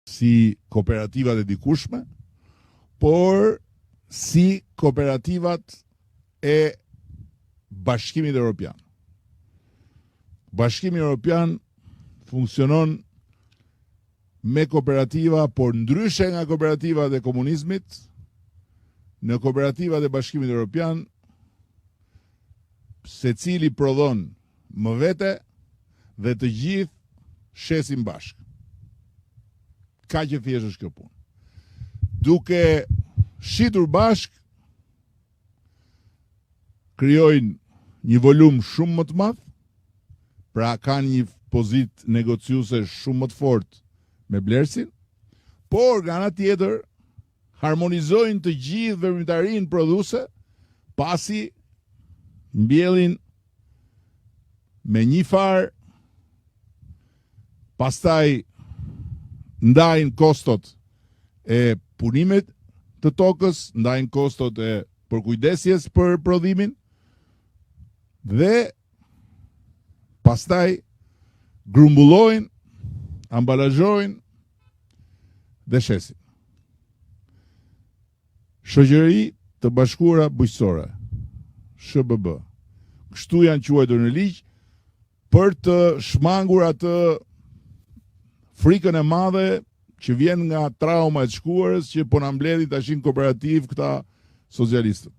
si kooperativat e dikushme, por si kooperativat e Bashkimit Evropian. Bashkimi Evropian funksionon me kooperativa, por ndryshe nga kooperativat e komunizmit, në kooperativat e Bashkimit Evropian, secili prodhon më vete dhe të gjithë shesin bashkë. Ka që thjesht është kjo punë. Duke shitur bashkë, krijojnë një volum shumë më të madh, pra kanë një pozitë negociuese shumë më të fortë me blersin, por nga ana tjetër harmonizojnë të gjithë veprimtarinë prodhuese, pasi mbjellin me një farë, pastaj ndajnë kostot e punimit të tokës, ndajnë kostot e përkujdesjes për prodhimin, dhe pastaj grumbullojnë, ambalazhojnë dhe shesin. Shoqëri të Bashkuara Bujqësore, SBB. Kështu janë quajtur në ligj për të shmangur atë frikën e madhe që vjen nga trauma e të shkuarës, që po na mbledhin tashin kooperativ këta socialistët.